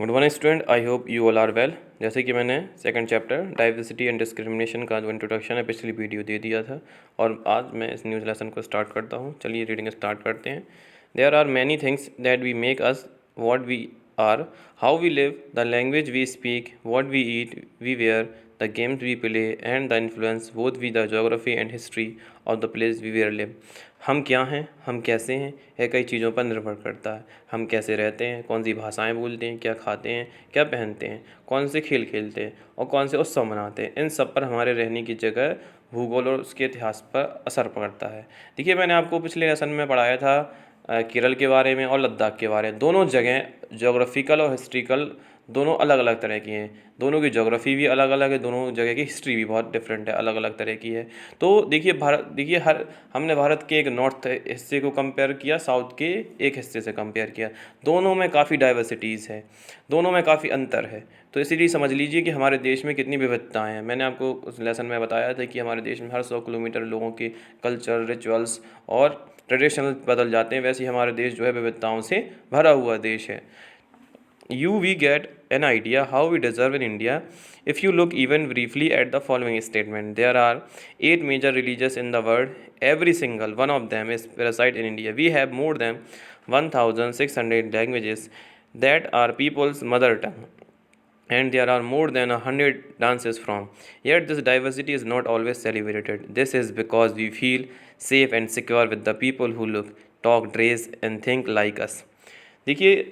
Good morning student, I hope you all are well. जैसे कि मैंने second chapter diversity and discrimination का जो इंट्रोडक्शन है पिछली वीडियो दे दिया था, और आज मैं इस न्यूज़ लेसन को स्टार्ट करता हूँ। चलिए रीडिंग स्टार्ट करते हैं। There are many things that we make us what we are, how we live, the language we speak, what we eat, we wear, the games we play and the influence both with the geography and history of the place we were live। हम क्या हैं, हम कैसे हैं, यह कई चीज़ों पर निर्भर करता है। हम कैसे रहते हैं, कौन सी भाषाएं बोलते हैं, क्या खाते हैं, क्या पहनते हैं, कौन से खेल खेलते हैं और कौन से उत्सव मनाते हैं, इन सब पर हमारे रहने की जगह, भूगोल और उसके इतिहास पर असर पड़ता है। देखिए, मैंने आपको पिछले लेसन में पढ़ाया था केरल के बारे में और लद्दाख के बारे में। दोनों जगह जोग्राफिकल और हिस्ट्रिकल दोनों अलग अलग तरह की हैं। दोनों की ज्योग्राफी भी अलग अलग है, दोनों जगह की हिस्ट्री भी बहुत डिफरेंट है, अलग अलग तरह की है। तो देखिए हमने भारत के एक नॉर्थ हिस्से को कंपेयर किया, साउथ के एक हिस्से से कंपेयर किया। दोनों में काफ़ी डाइवर्सिटीज़ है, दोनों में काफ़ी अंतर है। तो इसीलिए समझ लीजिए कि हमारे देश में कितनी विविधताएँ हैं। मैंने आपको उस लेसन में बताया था कि हमारे देश में हर 100 किलोमीटर लोगों के कल्चर, रिचुअल्स और ट्रेडिशनल बदल जाते हैं। वैसे ही हमारा देश जो है विविधताओं से भरा हुआ देश है। We get an idea how we deserve in India if you look even briefly at the following statement. There are 8 major religions in the world. Every single one of them is parasite in India. We have more than 1,600 languages that are people's mother tongue, and there are more than 100 dances from. Yet this diversity is not always celebrated. This is because we feel safe and secure with the people who look, talk, dress and think like us. देखिए,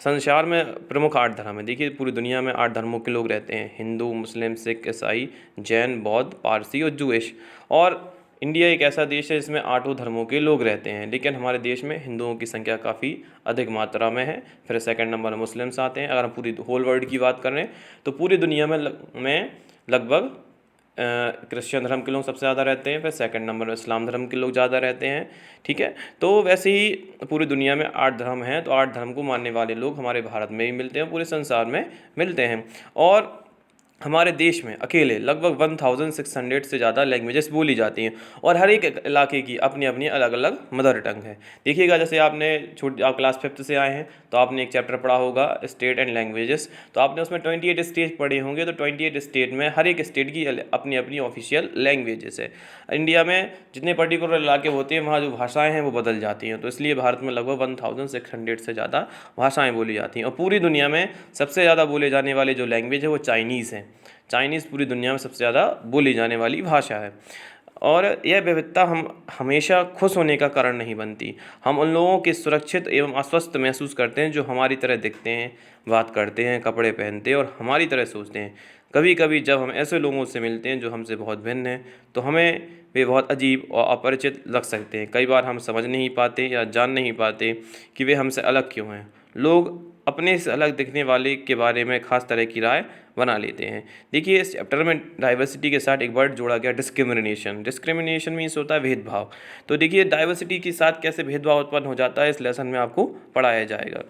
संसार में प्रमुख 8 धर्म हैं। देखिए, पूरी दुनिया में 8 धर्मों के लोग रहते हैं: हिंदू, मुस्लिम, सिख, ईसाई, जैन, बौद्ध, पारसी और जूइश। और इंडिया एक ऐसा देश है जिसमें 8 धर्मों के लोग रहते हैं, लेकिन हमारे देश में हिंदुओं की संख्या काफ़ी अधिक मात्रा में है। फिर सेकंड नंबर में मुस्लिम्स आते हैं। अगर हम पूरी होल वर्ल्ड की बात करें तो पूरी दुनिया में लगभग क्रिश्चियन धर्म के लोग सबसे ज़्यादा रहते हैं। फिर सेकंड नंबर में इस्लाम धर्म के लोग ज़्यादा रहते हैं। ठीक है, तो वैसे ही पूरी दुनिया में 8 धर्म हैं, तो 8 धर्म को मानने वाले लोग हमारे भारत में भी मिलते हैं, पूरे संसार में मिलते हैं। और हमारे देश में अकेले लगभग 1,600 से ज़्यादा लैंग्वेजेस बोली जाती हैं, और हर एक इलाके की अपनी अपनी अलग अलग मदर टंग है। देखिएगा, जैसे आप क्लास 5th से आए हैं तो आपने एक चैप्टर पढ़ा होगा स्टेट एंड लैंग्वेजेस। तो आपने उसमें 28 स्टेट पढ़े होंगे। तो 28 स्टेट में हर एक स्टेट की अपनी अपनी ऑफिशियल लैंग्वेजेस है। इंडिया में जितने पर्टिकुलर इलाके होते हैं वहाँ जो भाषाएँ हैं वो बदल जाती हैं। तो इसलिए भारत में लगभग 1,600 से ज़्यादा भाषाएँ बोली जाती हैं। और पूरी दुनिया में सबसे ज़्यादा बोले जाने वाले जो लैंग्वेज है वो चाइनीज़ है। चाइनीज़ पूरी दुनिया में सबसे ज़्यादा बोली जाने वाली भाषा है। और यह विविधता हम हमेशा खुश होने का कारण नहीं बनती। हम उन लोगों के सुरक्षित एवं आश्वस्त महसूस करते हैं जो हमारी तरह दिखते हैं, बात करते हैं, कपड़े पहनते हैं और हमारी तरह सोचते हैं। कभी कभी जब हम ऐसे लोगों से मिलते हैं जो हमसे बहुत भिन्न हैं तो हमें वे बहुत अजीब और अपरिचित लग सकते हैं। कई बार हम समझ नहीं पाते या जान नहीं पाते कि वे हमसे अलग क्यों हैं। लोग अपने से अलग दिखने वाले के बारे में खास तरह की राय बना लेते हैं। देखिए, इस चैप्टर में डाइवर्सिटी के साथ एक वर्ड जोड़ा गया, डिस्क्रिमिनेशन। डिस्क्रिमिनेशन मीन्स होता है भेदभाव। तो देखिए, डाइवर्सिटी के साथ कैसे भेदभाव उत्पन्न हो जाता है इस लेसन में आपको पढ़ाया जाएगा।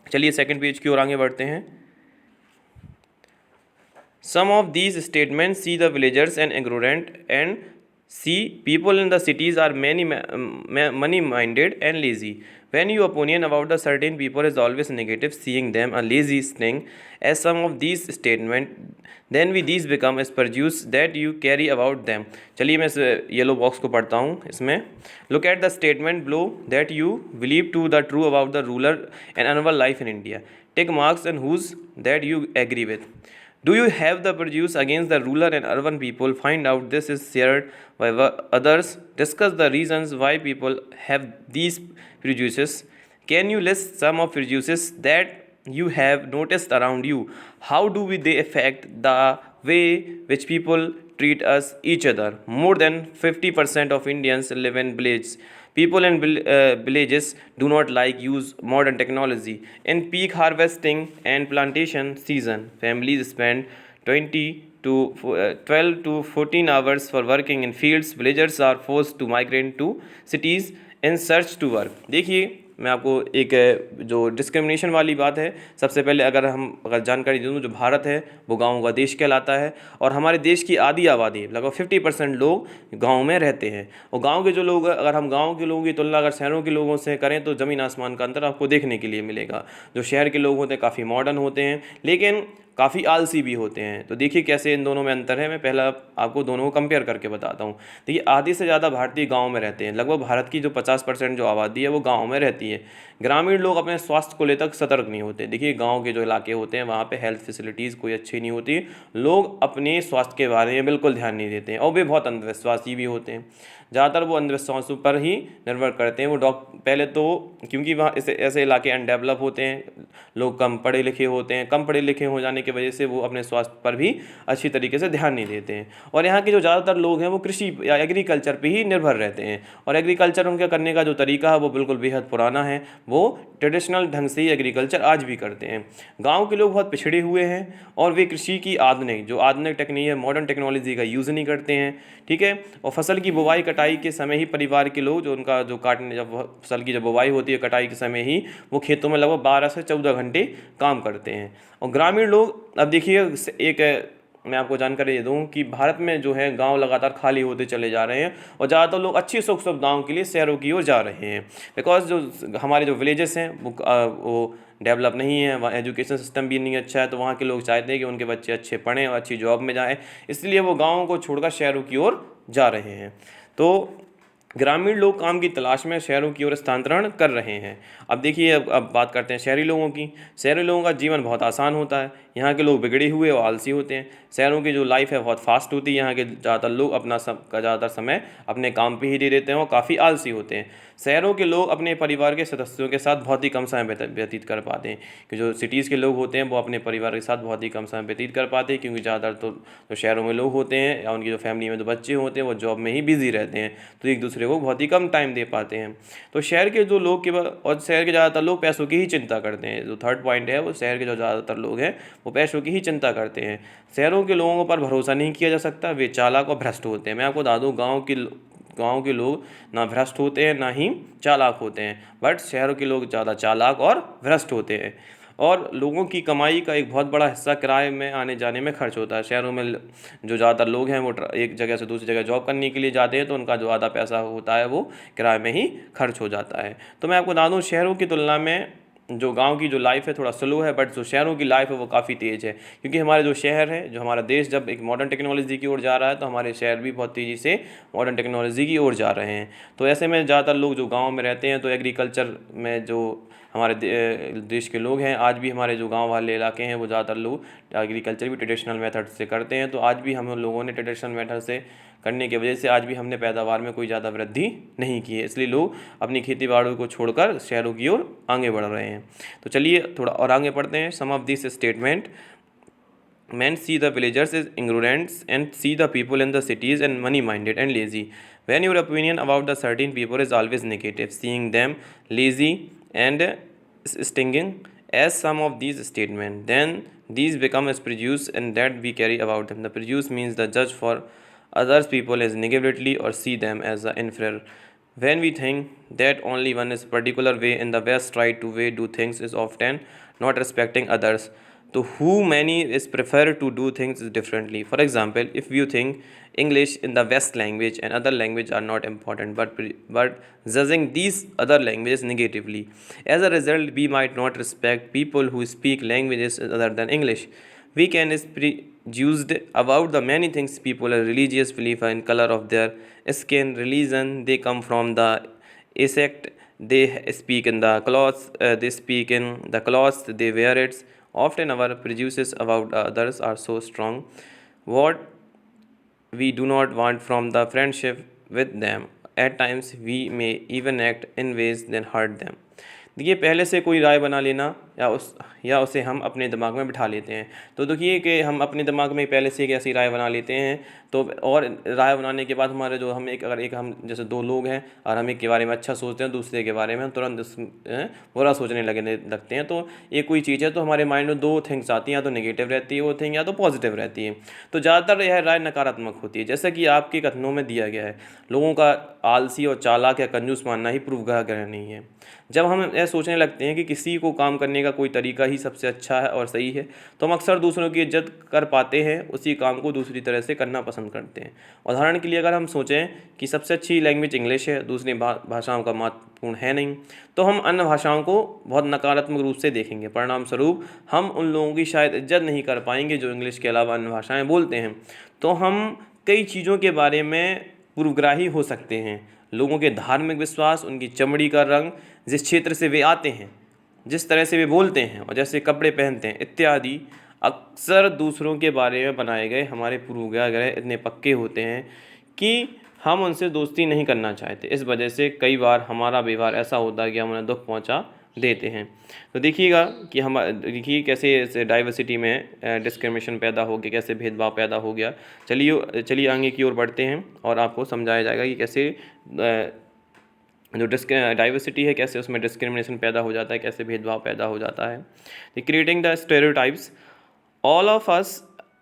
चलिए सेकंड पेज की ओर आगे बढ़ते हैं। Some of these statements see the villagers and ignorant, and see people in the cities are money-minded and lazy. When your opinion about the certain people is always negative, seeing them a lazy thing, as some of these statements, then these become as prejudice that you carry about them. चलिए मैं इस yellow box को पढ़ता हूँ। इसमें look at the statement below that you believe to the true about the ruler and animal life in India. Tick marks and whose that you agree with. Do you have the prejudice against the rural and urban people? Find out this is shared by others. Discuss the reasons why people have these prejudices. Can you list some of prejudices that you have noticed around you? How do they affect the way which people treat us each other? More than 50% of Indians live in villages. People in villages do not use modern technology. In peak harvesting and plantation season, families spend 12 to 14 hours for working in fields. Villagers are forced to migrate to cities in search to work. देखिए, मैं आपको एक जो discrimination वाली बात है, सबसे पहले अगर जानकारी दूँ, जो भारत है वो गाँव का देश कहलाता है और हमारे देश की आधी आबादी लगभग 50% लोग गाँव में रहते हैं। और गाँव के जो लोग, अगर हम गाँव के लोगों की तुलना अगर शहरों के लोगों से करें तो ज़मीन आसमान का अंतर आपको देखने के लिए मिलेगा। जो शहर के लोग होते हैं काफ़ी मॉडर्न होते हैं, लेकिन काफ़ी आलसी भी होते हैं। तो देखिए कैसे इन दोनों में अंतर है। मैं पहला आपको दोनों को कंपेयर करके बताता हूँ। देखिए, आधी से ज़्यादा भारतीय गांव में रहते हैं। लगभग भारत की जो 50% जो आबादी है वो गांव में रहती है। ग्रामीण लोग अपने स्वास्थ्य को लेकर सतर्क नहीं होते। देखिए, गांव के जो इलाके होते हैं वहाँ पे हेल्थ फैसिलिटीज़ कोई अच्छी नहीं होती। लोग अपने स्वास्थ्य के बारे में बिल्कुल ध्यान नहीं देते हैं और वे बहुत अंधविश्वासी भी होते हैं। ज़्यादातर वो अंधविश्वासों पर ही निर्भर करते हैं। वो पहले तो क्योंकि वहाँ ऐसे इलाके अनडेवलप होते हैं, लोग कम पढ़े लिखे होते हैं। कम पढ़े लिखे हो जाने की वजह से वो अपने स्वास्थ्य पर भी अच्छी तरीके से ध्यान नहीं देते हैं। और यहाँ के जो ज़्यादातर लोग हैं वो कृषि या एग्रीकल्चर पे ही निर्भर रहते हैं। और एग्रीकल्चर उनके करने का जो तरीका है वो बिल्कुल बेहद पुराना है। वो ट्रेडिशनल ढंग से ही एग्रीकल्चर आज भी करते हैं। गाँव के लोग बहुत पिछड़े हुए हैं और वे कृषि की आधुनिक टेक्निक है, मॉडर्न टेक्नोलॉजी का यूज़ नहीं करते हैं। ठीक है। और फसल की बुवाई कटाई के समय ही परिवार के लोग, जो उनका जो काटने, जब फसल की जब बुवाई होती है कटाई के समय ही वो खेतों में लगभग 12 से 14 घंटे काम करते हैं। और ग्रामीण लोग, अब देखिए एक मैं आपको जानकारी दे दूं कि भारत में जो है गांव लगातार खाली होते चले जा रहे हैं और ज़्यादातर लोग अच्छी सुख सुविधाओं के लिए शहरों की ओर जा रहे हैं। बिकॉज जो हमारे जो विलेजेस हैं वो डेवलप नहीं है, वहाँ एजुकेशन सिस्टम भी नहीं अच्छा है। तो वहाँ के लोग चाहते हैं कि उनके बच्चे अच्छे पढ़ें और अच्छी जॉब में जाएं, इसलिए वो गाँव को छोड़कर शहरों की ओर जा रहे हैं। तो ग्रामीण लोग काम की तलाश में शहरों की ओर स्थानांतरण कर रहे हैं। अब देखिए, अब बात करते हैं शहरी लोगों की। शहरी लोगों का जीवन बहुत आसान होता है। यहाँ के लोग बिगड़े हुए और आलसी होते हैं। शहरों की जो लाइफ है बहुत फास्ट होती है। यहाँ के ज़्यादातर लोग अपना ज़्यादातर समय अपने काम पे ही दे देते हैं और काफ़ी आलसी होते हैं। शहरों के लोग अपने परिवार के सदस्यों के साथ बहुत ही कम समय व्यतीत कर पाते हैं। कि जो सिटीज़ के लोग होते हैं वो अपने परिवार के साथ बहुत ही कम समय व्यतीत कर पाते हैं, क्योंकि ज़्यादातर तो जो शहरों में लोग होते हैं या उनकी जो फैमिली में जो बच्चे होते हैं वो जॉब में ही बिजी रहते हैं, तो एक दूसरे को बहुत ही कम टाइम दे पाते हैं। तो शहर के जो लोग और शहर के ज़्यादातर लोग पैसों की ही चिंता करते हैं। जो थर्ड पॉइंट है, वो शहर के जो ज़्यादातर लोग हैं वो पैसों की ही चिंता करते हैं। शहरों के लोगों पर भरोसा नहीं किया जा सकता, वे चालाक और भ्रष्ट होते हैं। मैं आपको बता दूँ, गाँव के लोग ना भ्रष्ट होते हैं ना ही चालाक होते हैं, बट शहरों के लोग ज़्यादा चालाक और भ्रष्ट होते हैं। और लोगों की कमाई का एक बहुत बड़ा हिस्सा किराए में आने जाने में खर्च होता है। शहरों में जो ज़्यादातर लोग हैं वो एक जगह से दूसरी जगह जॉब करने के लिए जाते हैं, तो उनका जो आधा पैसा होता है वो किराए में ही खर्च हो जाता है। तो मैं आपको बता दूँ, शहरों की तुलना में जो गांव की जो लाइफ है थोड़ा स्लो है, बट जो शहरों की लाइफ है वो काफ़ी तेज़ है। क्योंकि हमारे जो शहर है, जो हमारा देश जब एक मॉडर्न टेक्नोलॉजी की ओर जा रहा है, तो हमारे शहर भी बहुत तेज़ी से मॉडर्न टेक्नोलॉजी की ओर जा रहे हैं। तो ऐसे में ज़्यादातर लोग जो गाँव में रहते हैं, तो एग्रीकल्चर में जो हमारे देश के लोग हैं, आज भी हमारे जो गांव वाले इलाके हैं वो ज़्यादातर लोग एग्रीकल्चर भी ट्रेडिशनल मेथड से करते हैं। तो आज भी हम लोगों ने ट्रेडिशनल मेथड से करने की वजह से आज भी हमने पैदावार में कोई ज़्यादा वृद्धि नहीं की है, इसलिए लोग अपनी खेती बाड़ी को छोड़कर शहरों की ओर आगे बढ़ रहे हैं। तो चलिए थोड़ा और आगे पढ़ते हैं। Some of this statement: Men see the villagers as ignorant and see the people in the cities and money-minded and lazy. When your opinion about the certain people is always negative, seeing them lazy and stinging as some of these statements, then these become as prejudice and that we carry about them. The prejudice means the judge for others people as negatively or see them as inferior. When we think that only one is particular way in the West right to way do things is often not respecting others. So who many is prefer to do things differently. For example, if you think English in the West language and other language are not important, but judging these other languages negatively, as a result, we might not respect people who speak languages other than English. We can is prejudiced about the many things people are religious belief and color of their skin, religion they come from, the sect they speak in the clothes they speak in the clothes they wear it. Often our prejudices about others are so strong what we do not want from the friendship with them. At times we may even act in ways that hurt them. देखिए, पहले से कोई राय बना लेना या उसे हम अपने दिमाग में बिठा लेते हैं। तो देखिए कि हम अपने दिमाग में पहले से एक ऐसी राय बना लेते हैं, तो और राय बनाने के बाद हमारे जो हम एक अगर एक हम जैसे दो लोग हैं और हम एक के बारे में अच्छा सोचते हैं, दूसरे के बारे में हम तुरंत बुरा सोचने लगते हैं। तो एक कोई चीज़ है तो हमारे माइंड में दो थिंग्स आती हैं, या तो नेगेटिव रहती है वो थिंग, या तो पॉजिटिव रहती है। तो ज़्यादातर यह राय नकारात्मक होती है। जैसा कि आपके कथनों में दिया गया है, लोगों का आलसी और चालाक या कंजूस मानना ही पूर्वाग्रह नहीं है। जब हम यह सोचने लगते हैं कि किसी को काम करने का कोई तरीका ही सबसे अच्छा है और सही है, तो हम अक्सर दूसरों की इज्जत कर पाते हैं, उसी काम को दूसरी तरह से करना पसंद करते हैं। उदाहरण के लिए अगर हम सोचें कि सबसे अच्छी लैंग्वेज इंग्लिश है, दूसरी भाषाओं का महत्वपूर्ण है नहीं, तो हम अन्य भाषाओं को बहुत नकारात्मक रूप से देखेंगे। परिणाम स्वरूप हम उन लोगों की शायद इज्जत नहीं कर पाएंगे जो इंग्लिश के अलावा अन्य भाषाएँ बोलते हैं। तो हम कई चीज़ों के बारे में पूर्वग्राही हो सकते हैं। लोगों के धार्मिक विश्वास, उनकी चमड़ी का रंग, जिस क्षेत्र से वे आते हैं, जिस तरह से वे बोलते हैं और जैसे कपड़े पहनते हैं इत्यादि, अक्सर दूसरों के बारे में बनाए गए हमारे पूर्वाग्रह इतने पक्के होते हैं कि हम उनसे दोस्ती नहीं करना चाहते। इस वजह से कई बार हमारा व्यवहार ऐसा होता है कि हम उन्हें दुख पहुंचा देते हैं। तो देखिएगा कि हम देखिए कैसे डाइवर्सिटी में डिस्क्रिमिनेशन पैदा हो गया, कैसे भेदभाव पैदा हो गया। चलिए आगे की ओर बढ़ते हैं और आपको समझाया जाएगा कि कैसे जो डाइवर्सिटी है कैसे उसमें डिस्क्रिमिनेशन पैदा हो जाता है, कैसे भेदभाव पैदा हो जाता है। Creating the stereotypes, all of us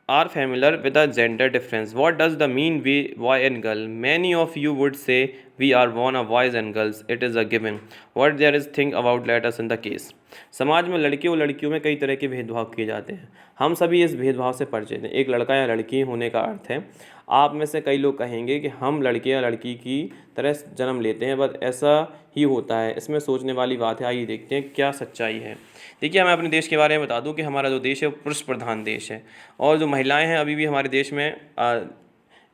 are familiar with the gender difference. What does the mean we boy and girl? Many of you would say we are born of boys and girls. It is a given. What there is think about let us in the case. समाज में लड़के और लड़कियों में कई तरह के भेदभाव किए जाते हैं। हम सभी इस भेदभाव से परिचित हैं। एक लड़का या लड़की होने का अर्थ है, आप में से कई लोग कहेंगे कि हम लड़के या लड़की की तरह जन्म लेते हैं, बस ऐसा ही होता है। इसमें सोचने वाली बात है। आइए देखते हैं क्या सच्चाई है। देखिए, मैं अपने देश के बारे में बता दूं कि हमारा जो देश है वो पुरुष प्रधान देश है, और जो महिलाएं हैं अभी भी हमारे देश में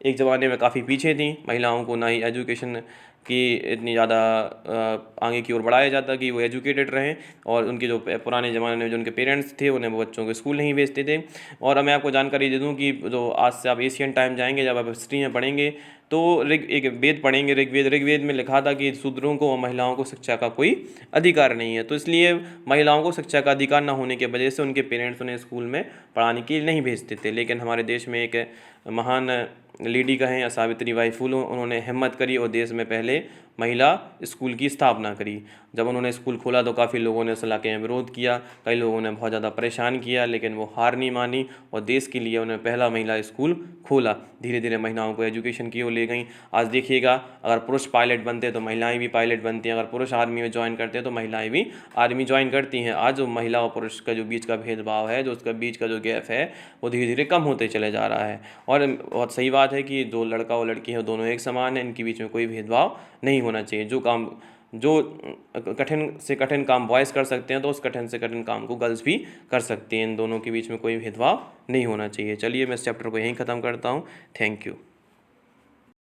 एक ज़माने में काफ़ी पीछे थी। महिलाओं को ना ही एजुकेशन की इतनी ज़्यादा आगे की ओर बढ़ाया जाता कि वो एजुकेटेड रहें, और उनके जो पुराने ज़माने में जो उनके पेरेंट्स थे उन्हें वो बच्चों को स्कूल नहीं भेजते थे। और मैं आपको जानकारी दे दूं कि जो आज से आप एशियन टाइम जाएंगे, जब आप हिस्ट्री में पढ़ेंगे तो एक वेद पढ़ेंगे, ऋग्वेद में लिखा था कि शूद्रों को और महिलाओं को शिक्षा का कोई अधिकार नहीं है। तो इसलिए महिलाओं को शिक्षा का अधिकार न होने की वजह से उनके पेरेंट्स उन्हें स्कूल में पढ़ाने के लिए नहीं भेजते थे। लेकिन हमारे देश में एक महान लेडी कहें या सावित्री बाई फुले, उन्होंने हिम्मत करी और देश में पहले महिला स्कूल की स्थापना करी। जब उन्होंने स्कूल खोला तो काफ़ी लोगों ने इस इलाके में विरोध किया, कई लोगों ने बहुत ज़्यादा परेशान किया, लेकिन वो हार नहीं मानी और देश के लिए उन्होंने पहला महिला स्कूल खोला। धीरे धीरे महिलाओं को एजुकेशन की ओर ले गई। आज देखिएगा, अगर पुरुष पायलट बनते हैं तो महिलाएं भी पायलट बनती हैं, अगर पुरुष आर्मी में ज्वाइन करते हैं तो महिलाएं भी आर्मी ज्वाइन करती हैं। आज जो महिला और पुरुष का जो बीच का भेदभाव है, जो उसका बीच का जो गैप है, वो धीरे धीरे कम होते चले जा रहा है। और बहुत सही बात है कि जो लड़का और लड़की है दोनों एक समान है, इनके बीच में कोई भेदभाव नहीं होना चाहिए। जो कठिन से कठिन काम बॉयज़ कर सकते हैं तो उस कठिन से कठिन काम को गर्ल्स भी कर सकती हैं। इन दोनों के बीच में कोई भेदभाव नहीं होना चाहिए। चलिए मैं इस चैप्टर को यहीं ख़त्म करता हूँ। Thank you.